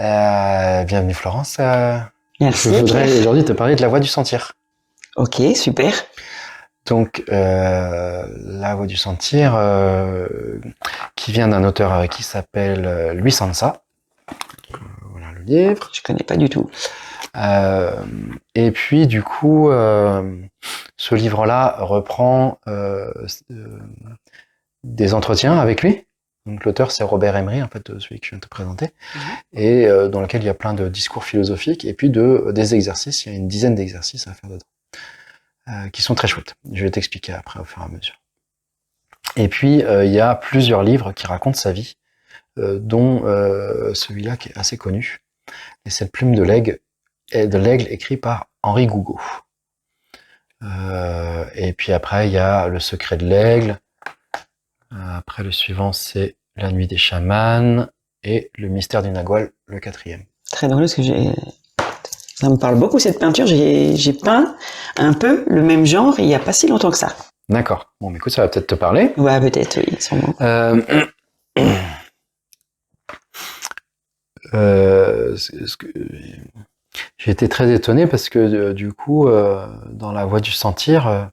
Bienvenue Florence. Merci. Je voudrais aujourd'hui te parler de la voie du sentir. Ok, super. Donc, la voie du sentir, qui vient d'un auteur qui s'appelle Luis Sansa. Voilà le livre. Je connais pas du tout. Et puis, du coup, ce livre-là reprend des entretiens avec lui. Donc, l'auteur, c'est Robert Emery, en fait, celui que je viens de te présenter, et dans lequel il y a plein de discours philosophiques et puis des exercices. Il y a une dizaine d'exercices à faire dedans, qui sont très chouettes. Je vais t'expliquer après au fur et à mesure. Et puis, il y a plusieurs livres qui racontent sa vie, dont celui-là qui est assez connu, et c'est le Plume de l'Aigle écrit par Henri Gougaud. Et puis après, il y a Le Secret de l'Aigle. Après, le suivant, c'est La Nuit des chamans et Le Mystère du Nagual, le 4e. Très drôle parce que ça me parle beaucoup cette peinture. J'ai peint un peu le même genre il y a pas si longtemps que ça. D'accord. Bon, mais écoute, ça va peut-être te parler. Ouais, peut-être, oui, sûrement. J'ai été très étonné parce que du coup, dans la voie du sentir,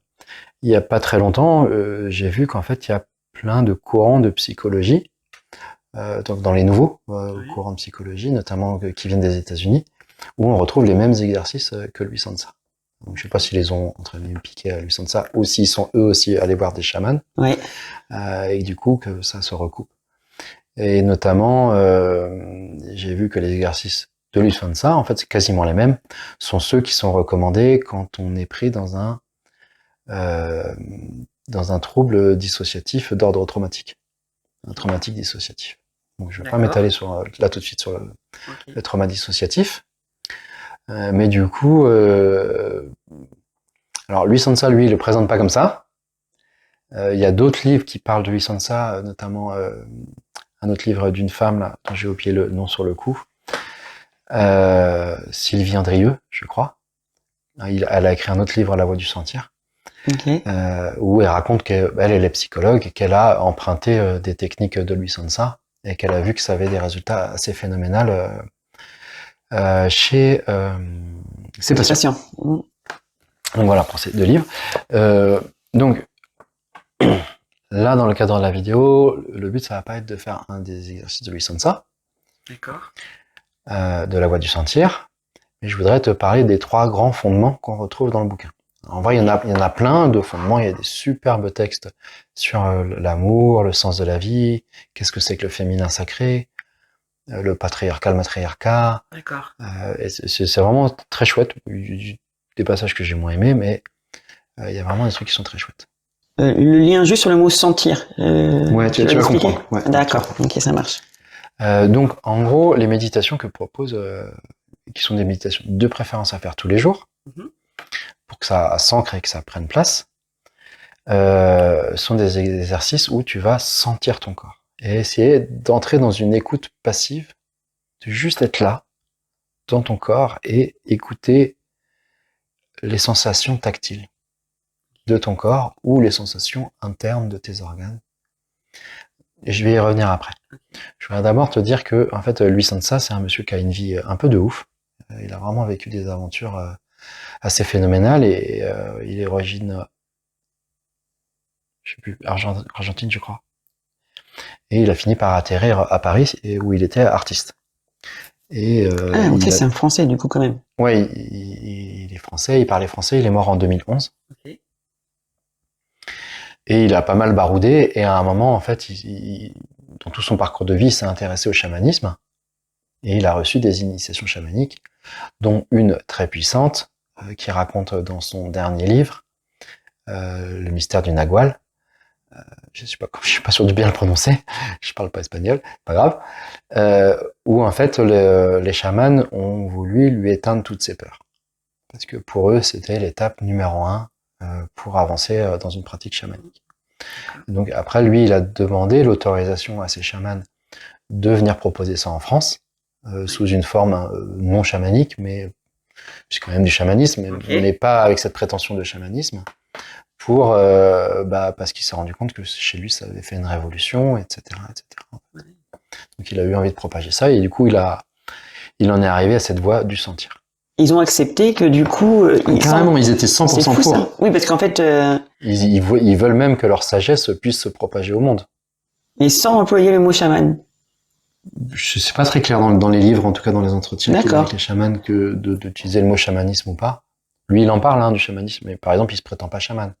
il y a pas très longtemps, j'ai vu qu'en fait, il y a plein de courants de psychologie, donc dans les nouveaux courants de psychologie, notamment qui viennent des États-Unis, où on retrouve les mêmes exercices que Luis Sansa. Donc, je sais pas s'ils les ont entraînés ou piqués à Luis Sansa, ou s'ils sont eux aussi allés voir des chamans, Ouais. et du coup que ça se recoupe. Et notamment, j'ai vu que les exercices de Luis Sansa, en fait, c'est quasiment les mêmes, sont ceux qui sont recommandés quand on est pris dans un trouble dissociatif d'ordre traumatique, un traumatique dissociatif. Donc, je vais pas m'étaler là tout de suite sur le trauma dissociatif, mais du coup, alors Luis Sansa, lui, il le présente pas comme ça. Il y a d'autres livres qui parlent de Luis Sansa, notamment un autre livre d'une femme, là, dont j'ai oublié le nom sur le coup, Sylvie Andrieux, je crois. Elle a écrit un autre livre, La Voie du sentir, où elle raconte qu'elle est psychologue et qu'elle a emprunté des techniques de Luis Sansa et qu'elle a vu que ça avait des résultats assez phénoménaux chez ses patients. Donc voilà pour ces deux livres. Donc là, dans le cadre de la vidéo, le but ça va pas être de faire un des exercices de Luis Sansa, de la voie du sentir, mais je voudrais te parler des 3 grands fondements qu'on retrouve dans le bouquin. En vrai, il y en a plein de fondements. Il y a des superbes textes sur l'amour, le sens de la vie, qu'est-ce que c'est que le féminin sacré, le patriarcat, le matriarcat. D'accord. C'est vraiment très chouette. Des passages que j'ai moins aimés, mais il y a vraiment des trucs qui sont très chouettes. Le lien juste sur le mot sentir. Ouais, tu vas comprendre. Ouais, d'accord, ok, ça marche. Donc, en gros, les méditations que propose, qui sont des méditations de préférence à faire tous les jours, pour que ça s'ancre et que ça prenne place, sont des exercices où tu vas sentir ton corps et essayer d'entrer dans une écoute passive, de juste être là, dans ton corps et écouter les sensations tactiles de ton corps ou les sensations internes de tes organes. Et je vais y revenir après. Je voudrais d'abord te dire que, en fait, Luis Sansa, c'est un monsieur qui a une vie un peu de ouf. Il a vraiment vécu des aventures assez phénoménales et il est d'origine, je sais plus, Argentine, je crois. Et il a fini par atterrir à Paris, où il était artiste. Et ok, c'est un Français du coup quand même. Ouais, il est français, il parlait français, il est mort en 2011. Okay. Et il a pas mal baroudé, et à un moment, en fait, dans tout son parcours de vie, il s'est intéressé au chamanisme, et il a reçu des initiations chamaniques, dont une très puissante, qui raconte dans son dernier livre, Le Mystère du Nagual. Je suis pas sûr de bien le prononcer, je parle pas espagnol, pas grave, où en fait les chamans ont voulu lui éteindre toutes ses peurs. Parce que pour eux, c'était l'étape numéro 1 pour avancer dans une pratique chamanique. Donc après, lui, il a demandé l'autorisation à ses chamans de venir proposer ça en France, sous une forme non chamanique, mais c'est quand même du chamanisme, mais pas avec cette prétention de chamanisme, pour parce qu'il s'est rendu compte que chez lui, ça avait fait une révolution, etc., etc. Donc il a eu envie de propager ça, et du coup, il a il en est arrivé à cette voie du sentir. Ils ont accepté que du coup, Carrément, ils étaient 100% c'est fou, pour. ça. Oui, parce qu'en fait, Ils veulent même que leur sagesse puisse se propager au monde. mais sans employer le mot chaman. Je sais pas très clair dans les livres, en tout cas dans les entretiens qu'il y a D'accord. avec les chamans, que d'utiliser le mot chamanisme ou pas. Lui, il en parle du chamanisme, mais par exemple, il se prétend pas chaman.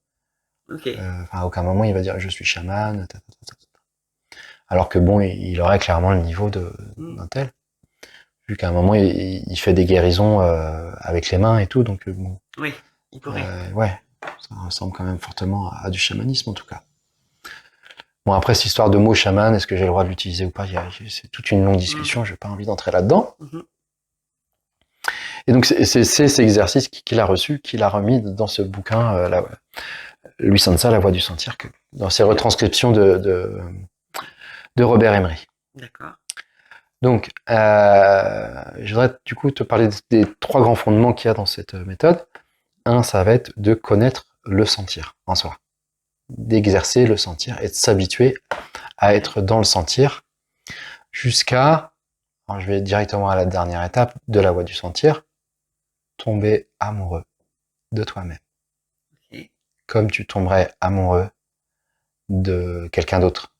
Ok. À aucun moment il va dire je suis chaman. Alors que bon, il aurait clairement le niveau d'un tel. Vu qu'à un moment il fait des guérisons avec les mains et tout, donc bon. Oui, il pourrait. Ouais, ça ressemble quand même fortement à du chamanisme en tout cas. Bon, après, cette histoire de mot chaman, est-ce que j'ai le droit de l'utiliser ou pas, c'est toute une longue discussion, j'ai pas envie d'entrer là-dedans. Et donc, c'est ces exercices qu'il a reçus, qu'il a remis dans ce bouquin, Louis Sansa, La Voix du Sentir, dans ses retranscriptions de Robert Emery. D'accord. Donc, je voudrais du coup te parler des 3 grands fondements qu'il y a dans cette méthode. Un, ça va être de connaître le sentir en soi, d'exercer le sentir et de s'habituer à être dans le sentir jusqu'à, alors je vais directement à la dernière étape de la voie du sentir, tomber amoureux de toi-même. Okay. Comme tu tomberais amoureux de quelqu'un d'autre.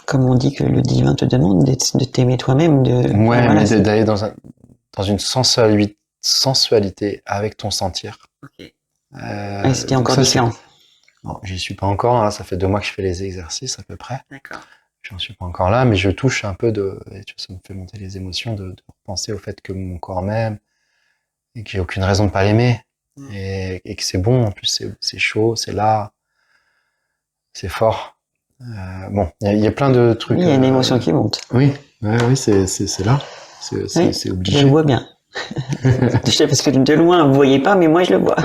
Comme on dit que le divin te demande de t'aimer toi-même, Ouais, voilà, mais d'aller dans une sensualité avec ton sentir. Okay. C'était encore ça, différent. Bon, j'y suis pas encore, hein, ça fait 2 mois que je fais les exercices à peu près. D'accord. J'en suis pas encore là, mais je touche un peu et ça me fait monter les émotions de penser au fait que mon corps m'aime et qu'il n'y a aucune raison de pas l'aimer et que c'est bon, en plus c'est chaud, c'est là, c'est fort. Bon, il y a plein de trucs. Oui, il y a une émotion qui monte. Oui, c'est là, c'est obligé. Je le vois bien. Je sais parce que de loin vous voyez pas, mais moi je le vois.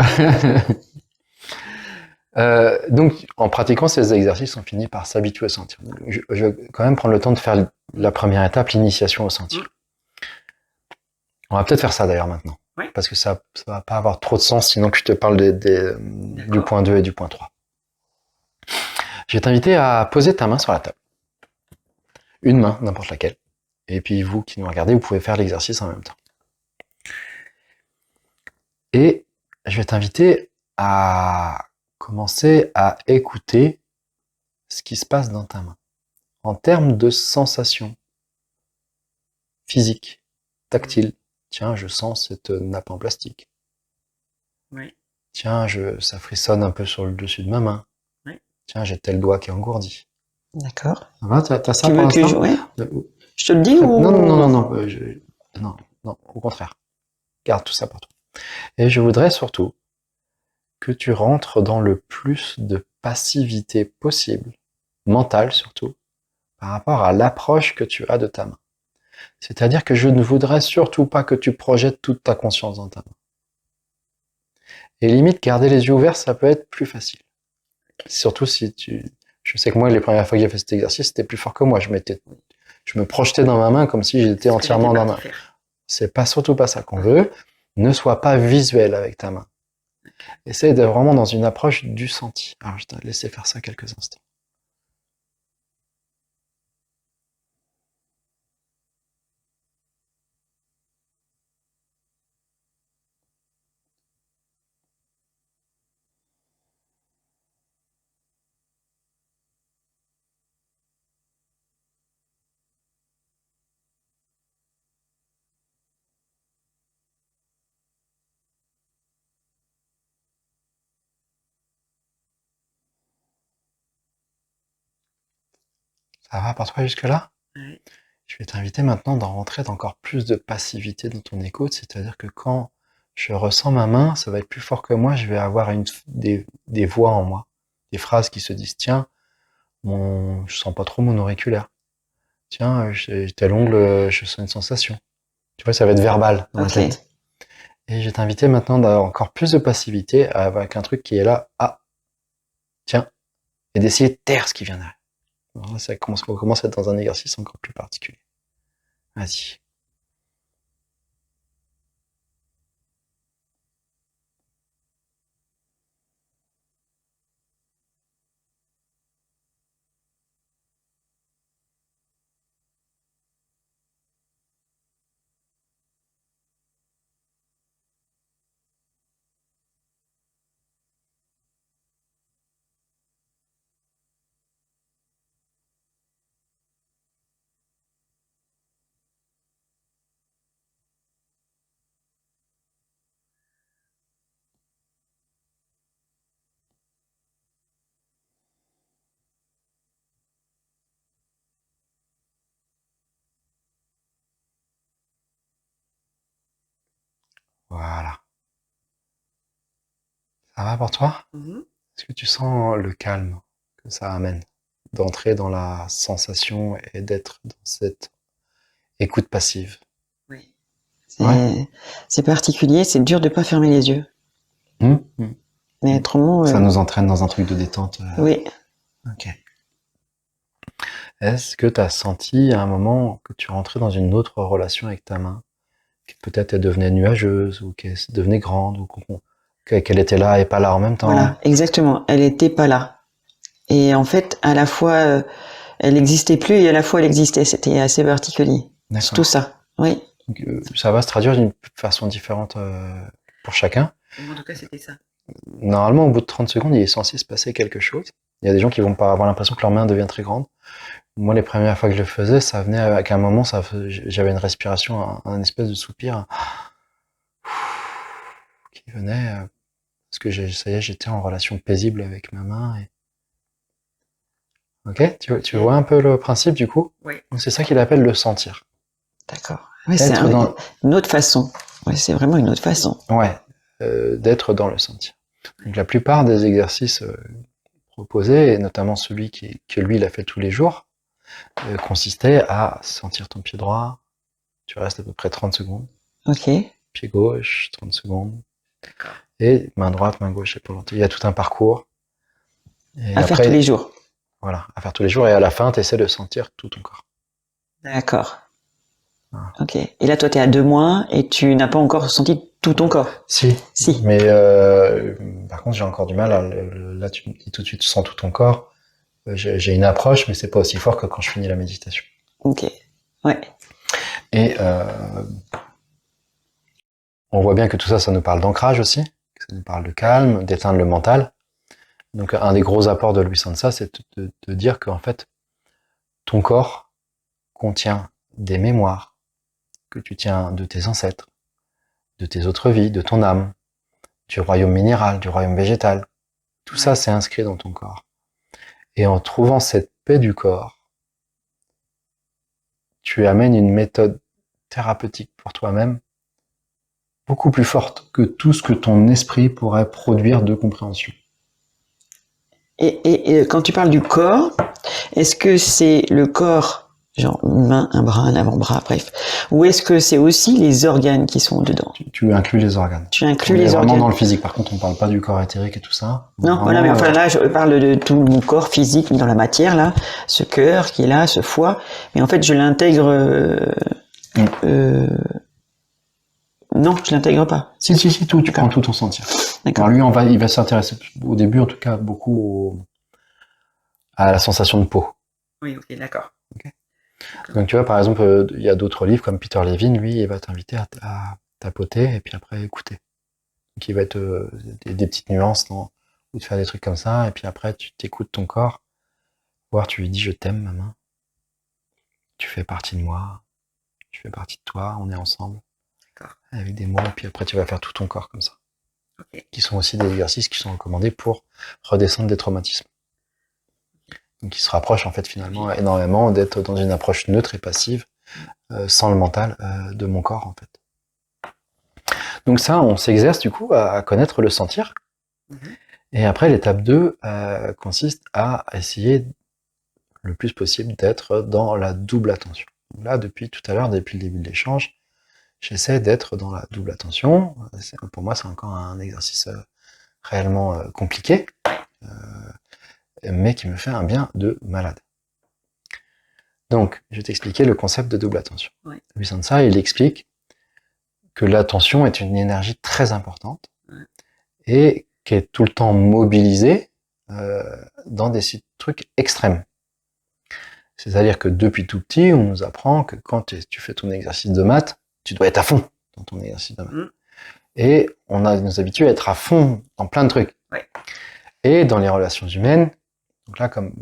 Donc, en pratiquant ces exercices, on finit par s'habituer au sentir. Je vais quand même prendre le temps de faire la première étape, l'initiation au sentir. On va peut-être faire ça d'ailleurs maintenant. Oui. Parce que ça va pas avoir trop de sens sinon que je te parle du point 2 et du point 3. Je vais t'inviter à poser ta main sur la table. Une main, n'importe laquelle. Et puis vous qui nous regardez, vous pouvez faire l'exercice en même temps. Et je vais t'inviter à commencer à écouter ce qui se passe dans ta main. En termes de sensations physiques, tactiles. Tiens, je sens cette nappe en plastique. Oui. Tiens, ça frissonne un peu sur le dessus de ma main. Oui. Tiens, j'ai tel doigt qui est engourdi. D'accord. Ça va, t'as ça tu pour veux l'instant? Je te le dis ou... Non, au contraire. Garde tout ça pour toi. Et je voudrais surtout que tu rentres dans le plus de passivité possible, mentale surtout, par rapport à l'approche que tu as de ta main. C'est-à-dire que je ne voudrais surtout pas que tu projettes toute ta conscience dans ta main. Et limite, garder les yeux ouverts, ça peut être plus facile. Surtout si je sais que moi, les premières fois que j'ai fait cet exercice, c'était plus fort que moi. Je me projetais dans ma main comme si j'étais entièrement dans ma main. C'est surtout pas ça qu'on veut. Ne sois pas visuel avec ta main. Essaye d'être vraiment dans une approche du senti. Alors, je t'ai laissé faire ça quelques instants. Ça va pour toi jusque-là? Oui. Je vais t'inviter maintenant d'en rentrer d'encore plus de passivité dans ton écoute, c'est-à-dire que quand je ressens ma main, ça va être plus fort que moi, je vais avoir des voix en moi, des phrases qui se disent, tiens, je sens pas trop mon auriculaire. Tiens, tel ongle, je sens une sensation. Tu vois, ça va être verbal dans ma tête. Et je vais t'inviter maintenant d'avoir encore plus de passivité avec un truc qui est là, tiens, et d'essayer de taire ce qui vient derrière. Alors là, on commence à être dans un exercice encore plus particulier. Vas-y. Voilà. Ça va pour toi? Est-ce que tu sens le calme que ça amène d'entrer dans la sensation et d'être dans cette écoute passive? Oui. Ouais. C'est particulier, c'est dur de pas fermer les yeux. Mmh. Mais autrement, Ça nous entraîne dans un truc de détente. oui. Ok. Est-ce que tu as senti à un moment que tu rentrais dans une autre relation avec ta main, que peut-être elle devenait nuageuse ou qu'elle devenait grande ou qu'elle était là et pas là en même temps? Voilà, exactement. Elle était pas là. Et en fait, à la fois, elle n'existait plus et à la fois, elle existait. C'était assez particulier. C'est tout D'accord. ça. Oui. Donc, ça va se traduire d'une façon différente pour chacun. En tout cas, c'était ça. Normalement, au bout de 30 secondes, il est censé se passer quelque chose. Il y a des gens qui vont pas avoir l'impression que leur main devient très grande. Moi, les premières fois que je le faisais, ça venait avec un moment, j'avais une respiration, un espèce de soupir qui venait, parce que ça y est, j'étais en relation paisible avec ma main. Ok, tu vois un peu le principe du coup? Oui. Donc, c'est ça qu'il appelle le sentir. D'accord. Oui, c'est une autre façon. Oui, c'est vraiment une autre façon. Ouais, d'être dans le sentir. Donc, la plupart des exercices proposés, et notamment celui que lui, il a fait tous les jours, consistait à sentir ton pied droit. Tu restes à peu près 30 secondes. Ok. Pied gauche, 30 secondes. Et main droite, main gauche, épaule volonté. Il y a tout un parcours. Et à après, faire tous les jours. Voilà, à faire tous les jours. Et à la fin, tu essaies de sentir tout ton corps. D'accord. Voilà. Ok. Et là, toi, tu es à 2 mois et tu n'as pas encore senti tout ton corps. Si. Si. Mais par contre, j'ai encore du mal. Là, tu me dis tout de suite, tu sens tout ton corps. J'ai une approche, mais c'est pas aussi fort que quand je finis la méditation. Ok. Ouais. Et on voit bien que tout ça, ça nous parle d'ancrage aussi. Que ça nous parle de calme, d'éteindre le mental. Donc, un des gros apports de Louis Sansa, c'est de dire qu'en fait, ton corps contient des mémoires que tu tiens de tes ancêtres, de tes autres vies, de ton âme, du royaume minéral, du royaume végétal. Tout ça, c'est inscrit dans ton corps. Et en trouvant cette paix du corps, tu amènes une méthode thérapeutique pour toi-même beaucoup plus forte que tout ce que ton esprit pourrait produire de compréhension. Et quand tu parles du corps, est-ce que c'est le corps, genre une main, un bras, un avant-bras, bref, ou est-ce que c'est aussi les organes qui sont dedans? Tu inclus les organes. Tu inclus on est les vraiment organes. dans le physique. Par contre, on parle pas du corps éthérique et tout ça. Non, vraiment, voilà, mais enfin là, je parle de tout mon corps physique, dans la matière, là, ce cœur qui est là, ce foie, mais en fait, je l'intègre... Non, je l'intègre pas. Si, tout, tu prends tout ton sentir. D'accord. Alors lui, il va s'intéresser au début, en tout cas, beaucoup à la sensation de peau. Oui, ok, d'accord. Okay. Donc tu vois, par exemple, il y a d'autres livres comme Peter Levine, lui, il va t'inviter à tapoter et puis après écouter. Donc il va être des petites nuances ou de faire des trucs comme ça, et puis après tu t'écoutes ton corps, voire tu lui dis je t'aime ma main, tu fais partie de moi, tu fais partie de toi, on est ensemble. Avec des mots, et puis après tu vas faire tout ton corps comme ça. Okay. Qui sont aussi des exercices qui sont recommandés pour redescendre des traumatismes. Donc qui se rapprochent en fait finalement énormément d'être dans une approche neutre et passive, sans le mental, de mon corps en fait. Donc ça, on s'exerce du coup à connaître le sentir. Et après, l'étape 2 consiste à essayer le plus possible d'être dans la double attention. Donc là, depuis tout à l'heure, depuis le début de l'échange, j'essaie d'être dans la double attention. Pour moi, c'est encore un exercice réellement compliqué, mais qui me fait un bien de malade. Donc, je vais t'expliquer le concept de double attention. Louis Sansa, il explique que l'attention est une énergie très importante et qui est tout le temps mobilisée dans des trucs extrêmes. C'est-à-dire que depuis tout petit, on nous apprend que quand tu fais ton exercice de maths, tu dois être à fond dans ton exercice de maths. Et on nous habitue à être à fond dans plein de trucs. Et dans les relations humaines, donc là, comme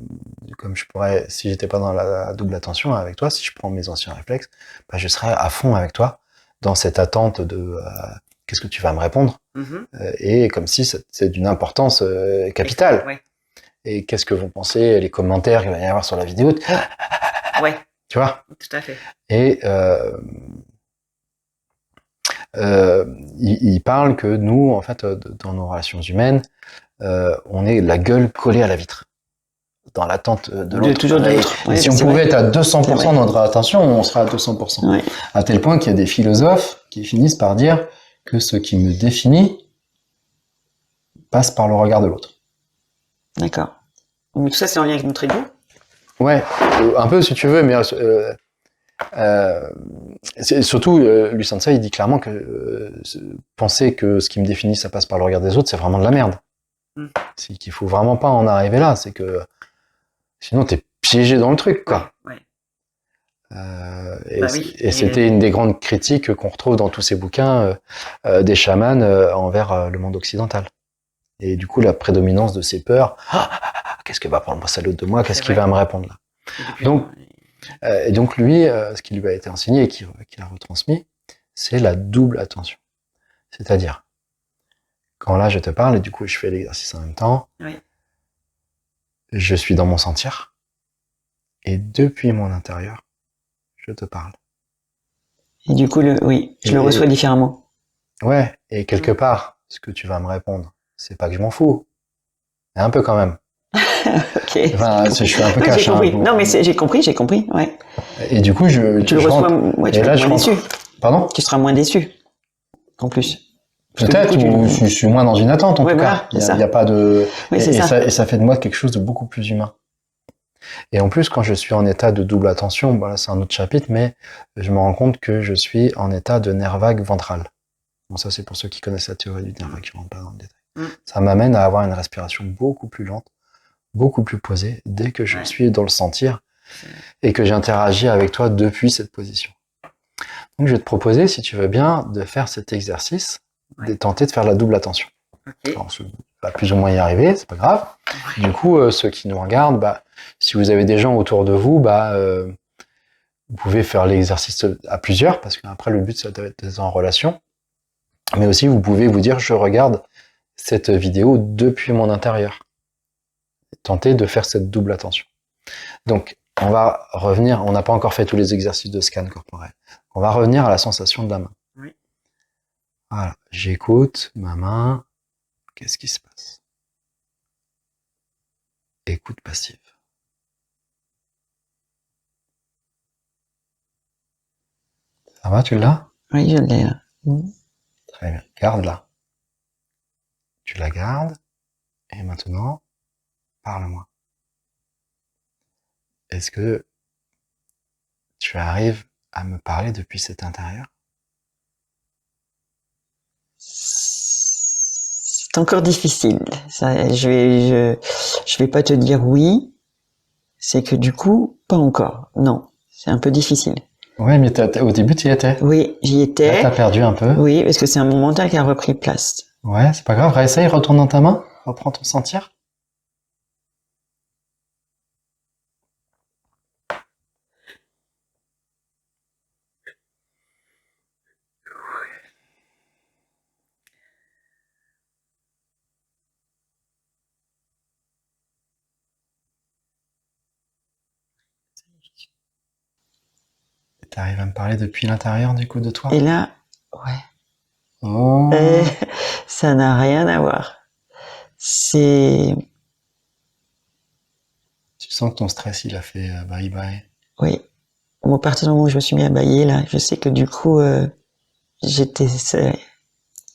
je pourrais, si j'étais pas dans la double attention avec toi, si je prends mes anciens réflexes, bah, je serais à fond avec toi dans cette attente de qu'est-ce que tu vas me répondre, et comme si c'est d'une importance capitale. Et qu'est-ce que vont penser les commentaires qu'il va y avoir sur la vidéo? Tu vois? Tout à fait. Et il parle que nous, en fait, dans nos relations humaines, on est la gueule collée à la vitre, dans l'attente de l'autre. toujours de l'autre. Et Ouais, si on c'est pouvait vrai. être à C'est 200% vrai. dans notre attention, on serait à 200%. Ouais. À tel point qu'il y a des philosophes qui finissent par dire que ce qui me définit passe par le regard de l'autre. D'accord. Mais tout ça, c'est en lien avec notre ego? Ouais, un peu si tu veux, mais surtout, Lucenza, il dit clairement que penser que ce qui me définit, ça passe par le regard des autres, c'est vraiment de la merde. C'est qu'il faut vraiment pas en arriver là, c'est que sinon t'es piégé dans le truc, quoi. Ouais. Et c'était une des grandes critiques qu'on retrouve dans tous ces bouquins des chamans envers le monde occidental. Et du coup, la prédominance de ces peurs. Qu'est-ce que va prendre ça l'autre de moi? Qu'est-ce qu'il va me répondre là? Et donc lui, ce qui lui a été enseigné et qu'il a retransmis, c'est la double attention. C'est-à-dire, quand là je te parle et du coup je fais l'exercice en même temps, je suis dans mon sentir et depuis mon intérieur, je te parle. Et du coup, je le reçois différemment. Ouais, et quelque part, ce que tu vas me répondre, c'est pas que je m'en fous, mais un peu quand même. Ok. Enfin, je suis un peu caché. Non, mais j'ai compris, ouais. Et du coup, tu le reçois, ouais, tu seras moins déçu. Pardon? Tu seras moins déçu, en plus. Peut-être, ou je suis moins dans une attente, en tout cas. Il n'y a pas de... Oui, et ça fait de moi quelque chose de beaucoup plus humain. Et en plus, quand je suis en état de double attention, voilà, c'est un autre chapitre, mais je me rends compte que je suis en état de nerf vague ventral. Bon, ça, c'est pour ceux qui connaissent la théorie du nerf vague, je ne rentre pas dans le détail. Ça m'amène à avoir une respiration beaucoup plus lente, beaucoup plus posée, dès que je suis dans le sentir et que j'interagis avec toi depuis cette position. Donc, je vais te proposer, si tu veux bien, de faire cet exercice, de tenter de faire la double attention. Alors, on va plus ou moins y arriver, c'est pas grave. Du coup, ceux qui nous regardent, si vous avez des gens autour de vous, vous pouvez faire l'exercice à plusieurs, parce qu'après, le but, c'est d'être en relation. Mais aussi, vous pouvez vous dire, je regarde cette vidéo depuis mon intérieur. Tenter de faire cette double attention. Donc, on va revenir, on n'a pas encore fait tous les exercices de scan corporel. On va revenir à la sensation de la main. Voilà, j'écoute ma main. Qu'est-ce qui se passe? Écoute passive. Ça va, tu l'as? Oui, je l'ai là. Très bien, garde-la. Tu la gardes, et maintenant, parle-moi. Est-ce que tu arrives à me parler depuis cet intérieur? C'est encore difficile. Ça, je vais pas te dire oui. C'est que du coup, pas encore. Non, c'est un peu difficile. Ouais, mais au début, tu y étais. Oui, j'y étais. Là, t'as perdu un peu. Oui, parce que c'est un moment mental qui a repris place. Ouais, c'est pas grave. Réessaye, retourne dans ta main. Reprends ton sentir. T'arrives à me parler depuis l'intérieur, du coup, de toi? Et là, ouais. Oh. Ça n'a rien à voir. C'est... Tu sens que ton stress, il a fait bye-bye. Oui. Bon, à partir du moment où je me suis mis à bâiller, là, je sais que du coup, j'étais...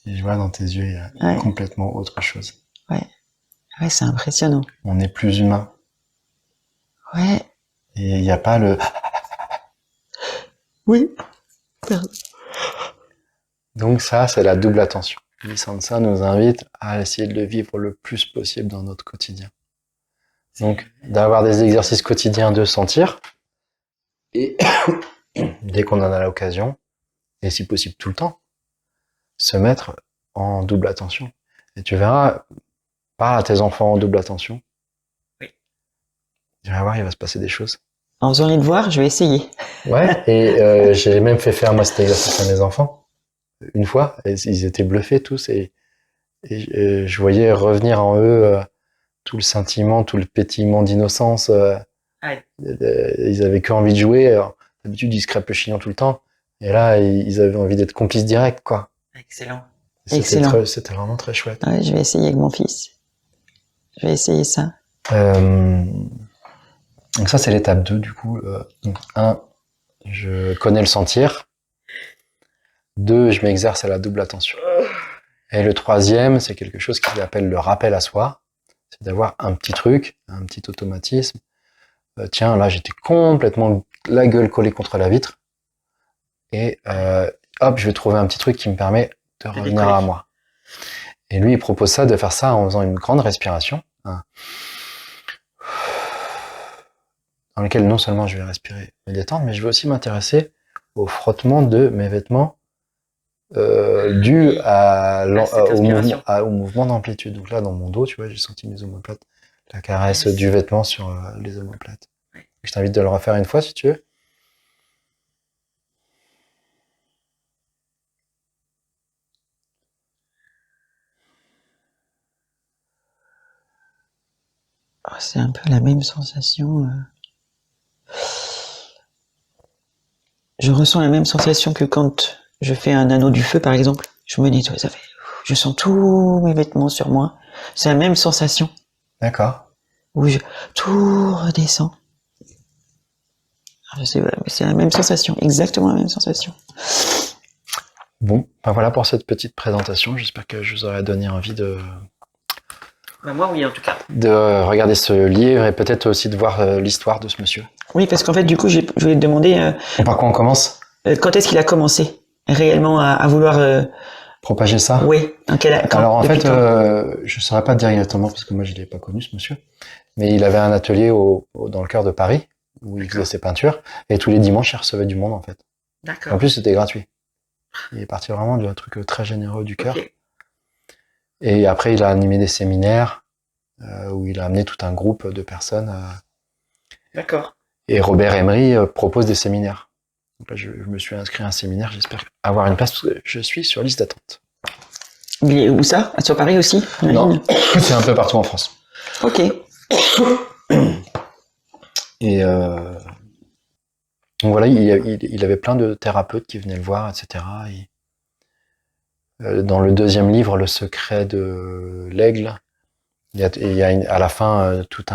Et je vois dans tes yeux, il y a complètement autre chose. Ouais. Ouais, c'est impressionnant. On est plus humain. Ouais. Et il n'y a pas le... Oui. Pardon. Donc ça, c'est la double attention. Lisansa nous invite à essayer de le vivre le plus possible dans notre quotidien. Donc, d'avoir des exercices quotidiens de sentir, et dès qu'on en a l'occasion, et si possible tout le temps, se mettre en double attention. Et tu verras, parle à tes enfants en double attention. Oui. Tu vas voir, il va se passer des choses. En faisant les devoirs, je vais essayer. Ouais, et j'ai même fait faire moi cet exercice à mes enfants. Une fois, et ils étaient bluffés tous, et je voyais revenir en eux tout le sentiment, tout le pétillement d'innocence. Ils avaient que envie de jouer. D'habitude, ils se crêpent le chignon tout le temps. Et là, ils avaient envie d'être complices directs, quoi. Excellent. C'était vraiment très chouette. Ouais, je vais essayer avec mon fils. Je vais essayer ça. Donc ça, c'est l'étape 2, du coup. Donc 1, je connais le sentir. 2, je m'exerce à la double attention. Et le 3e, c'est quelque chose qu'il appelle le rappel à soi. C'est d'avoir un petit truc, un petit automatisme. Tiens, là, j'étais complètement la gueule collée contre la vitre. Et hop, je vais trouver un petit truc qui me permet de revenir à moi. Et lui, il propose ça, de faire ça en faisant une grande respiration, hein, dans laquelle non seulement je vais respirer, me détendre, mais je vais aussi m'intéresser au frottement de mes vêtements dû au mouvement d'amplitude. Donc là, dans mon dos, tu vois, j'ai senti mes omoplates, la caresse du vêtement sur les omoplates. Je t'invite de le refaire une fois, si tu veux. Oh, c'est un peu la même sensation. Je ressens la même sensation que quand je fais un anneau du feu, par exemple. Je me nettoie, ça fait. Je sens tous mes vêtements sur moi. C'est la même sensation. D'accord. Où tout redescend. C'est la même sensation, exactement la même sensation. Bon, ben voilà pour cette petite présentation. J'espère que je vous aurai donné envie de... Moi, oui, en tout cas. De regarder ce livre et peut-être aussi de voir l'histoire de ce monsieur. Oui, parce qu'en fait, du coup, je voulais te demander... par quoi on commence ? Quand est-ce qu'il a commencé réellement à vouloir... propager ça ? Oui. Alors en fait, je ne saurais pas te dire exactement parce que moi, je ne l'ai pas connu, ce monsieur. Mais il avait un atelier dans le cœur de Paris où il faisait ses peintures. Et tous les dimanches, il recevait du monde, en fait. D'accord. En plus, c'était gratuit. Il est parti vraiment d'un truc très généreux du cœur. Okay. Et après, il a animé des séminaires où il a amené tout un groupe de personnes. D'accord. Et Robert Emery propose des séminaires. Donc là, je me suis inscrit à un séminaire. J'espère avoir une place parce que je suis sur liste d'attente. Où ça ? Sur Paris aussi ? Non, c'est un peu partout en France. Ok. Et donc voilà, il avait plein de thérapeutes qui venaient le voir, etc. Et, dans le 2e livre, Le secret de l'aigle, il y a à la fin toute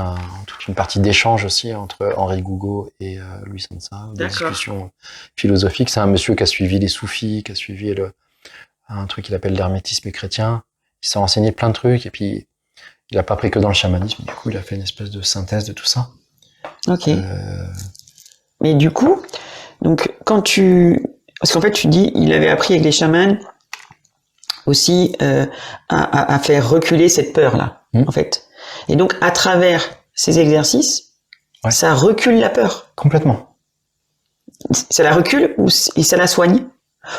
une partie d'échange aussi entre Henri Gougaud et Louis Sansa, des discussions philosophiques. C'est un monsieur qui a suivi les soufis, qui a suivi un truc qu'il appelle l'hermétisme chrétien. Il s'est renseigné plein de trucs et puis il n'a pas pris que dans le chamanisme. Du coup, il a fait une espèce de synthèse de tout ça. Ok. Mais du coup, donc parce qu'en fait, tu dis, il avait appris avec les chamans aussi à faire reculer cette peur-là, en fait. Et donc, à travers ces exercices, ça recule la peur. Complètement. Ça la recule et ça la soigne ?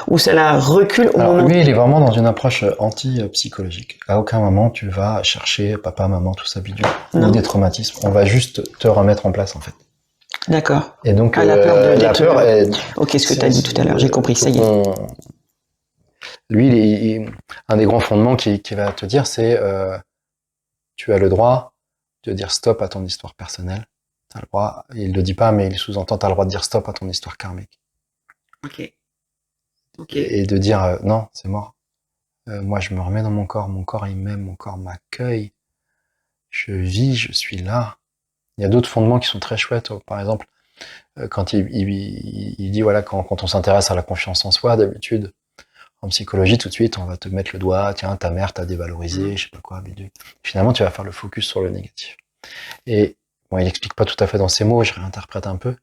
Ou ça la recule au moment... Lui, il est vraiment dans une approche anti-psychologique. À aucun moment, tu vas chercher papa, maman, tout ça bidule, ou des traumatismes. On va juste te remettre en place, en fait. D'accord. Et donc, la peur est... Ok, ce que tu as dit tout à l'heure, j'ai compris, ça y est. Lui, un des grands fondements qu'il va te dire, c'est tu as le droit de dire stop à ton histoire personnelle. T'as le droit, il le dit pas, mais il sous-entend, t'as le droit de dire stop à ton histoire karmique. Ok. Et de dire non, c'est mort. Moi, je me remets dans mon corps il m'aime, mon corps m'accueille. Je vis, je suis là. Il y a d'autres fondements qui sont très chouettes. Par exemple, quand il dit, voilà, quand on s'intéresse à la confiance en soi, d'habitude, en psychologie, tout de suite, on va te mettre le doigt, tiens, ta mère t'a dévalorisé, je sais pas quoi, bidule. Finalement, tu vas faire le focus sur le négatif. Et bon, il explique pas tout à fait dans ces mots, je réinterprète un peu.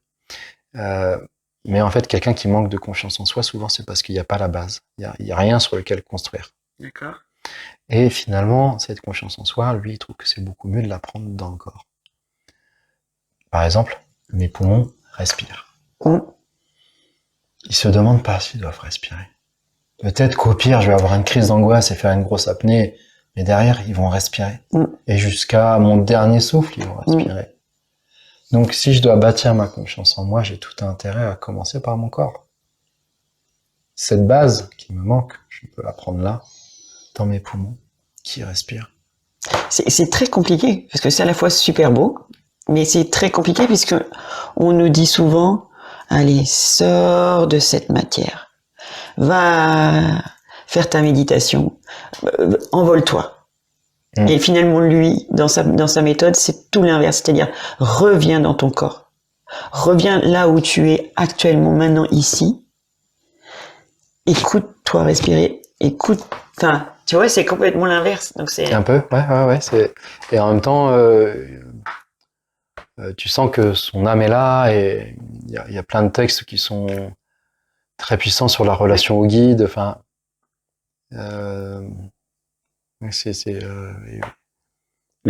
Mais en fait, quelqu'un qui manque de confiance en soi, souvent, c'est parce qu'il n'y a pas la base. Il y a rien sur lequel construire. D'accord. Et finalement, cette confiance en soi, lui, il trouve que c'est beaucoup mieux de la prendre dans le corps. Par exemple, mes poumons respirent. Ils se demandent pas s'ils doivent respirer. Peut-être qu'au pire, je vais avoir une crise d'angoisse et faire une grosse apnée, mais derrière, ils vont respirer. Et jusqu'à mon dernier souffle, ils vont respirer. Donc, si je dois bâtir ma confiance en moi, j'ai tout intérêt à commencer par mon corps. Cette base qui me manque, je peux la prendre là, dans mes poumons, qui respirent. C'est très compliqué, parce que c'est à la fois super beau, mais c'est très compliqué puisque on nous dit souvent, allez, sors de cette matière. Va faire ta méditation. Envole-toi. Et finalement, lui, dans sa méthode, c'est tout l'inverse. C'est-à-dire, reviens dans ton corps. Reviens là où tu es actuellement, maintenant, ici. Écoute-toi respirer. Écoute. Enfin, tu vois, c'est complètement l'inverse. Donc c'est un peu, ouais. Et en même temps, tu sens que son âme est là et il y a plein de textes qui sont très puissants sur la relation au guide. Enfin, mais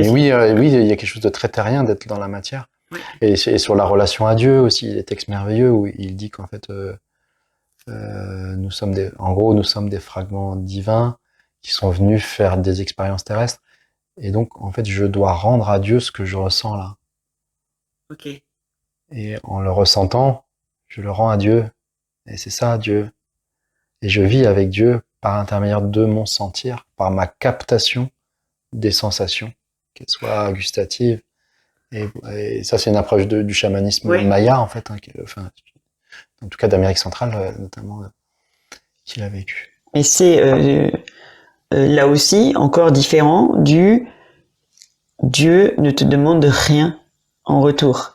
oui, il y a quelque chose de très terrien d'être dans la matière. Oui. Et sur la relation à Dieu aussi, les textes merveilleux où il dit qu'en fait, nous sommes des fragments divins qui sont venus faire des expériences terrestres. Et donc, en fait, je dois rendre à Dieu ce que je ressens là. Ok. Et en le ressentant, je le rends à Dieu. Et c'est ça, Dieu. Et je vis avec Dieu par l'intermédiaire de mon sentir, par ma captation des sensations, qu'elles soient gustatives. Et ça, c'est une approche du chamanisme maya, en fait, en tout cas d'Amérique centrale, notamment, qu'il a vécu. Et c'est là aussi encore différent du Dieu ne te demande rien en retour.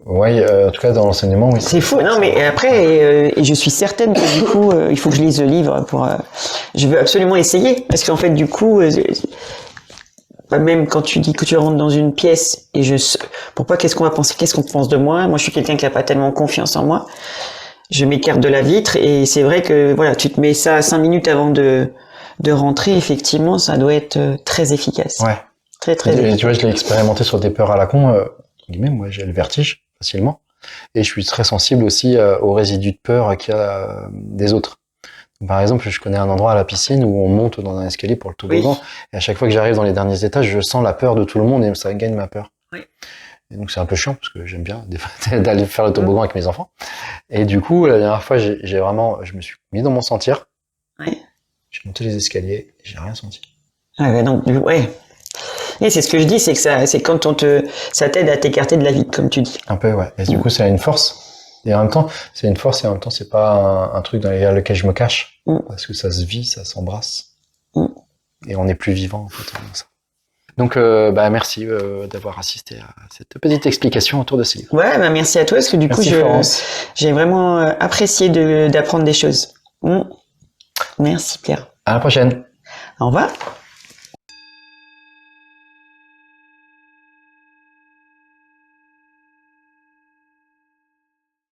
Oui, en tout cas dans l'enseignement, oui. C'est fou, non mais après, et je suis certaine que du coup, il faut que je lise le livre pour. Je veux absolument essayer parce qu'en fait, du coup, même quand tu dis que tu rentres dans une pièce et pour pas qu'est-ce qu'on va penser, qu'est-ce qu'on pense de moi. Moi, je suis quelqu'un qui a pas tellement confiance en moi. Je m'écarte de la vitre et c'est vrai que voilà, tu te mets ça 5 minutes avant de rentrer. Effectivement, ça doit être très efficace. Ouais. Très efficace. Tu vois, je l'ai expérimenté sur des peurs à la con. Moi, j'ai le vertige facilement. Et je suis très sensible aussi aux résidus de peur qu'il y a des autres. Donc, par exemple, je connais un endroit à la piscine où on monte dans un escalier pour le toboggan. Oui. Et à chaque fois que j'arrive dans les derniers étages, je sens la peur de tout le monde et ça gagne ma peur. Oui. Et donc c'est un peu chiant parce que j'aime bien d'aller faire le toboggan avec mes enfants. Et du coup, la dernière fois, je me suis mis dans mon sentir. Oui. J'ai monté les escaliers et j'ai rien senti. Ah ouais, donc, ouais. Et c'est ce que je dis, c'est que c'est quand ça t'aide à t'écarter de la vie, comme tu dis. Un peu, ouais. Et du coup, c'est une force. Et en même temps, c'est une force et en même temps, c'est pas un truc vers lequel je me cache. Parce que ça se vit, ça s'embrasse. Et on est plus vivant, en fait, dans ça. Donc, merci d'avoir assisté à cette petite explication autour de ces livres. Ouais, merci à toi, parce que du coup, j'ai vraiment apprécié d'apprendre des choses. Merci, Pierre. À la prochaine. Au revoir.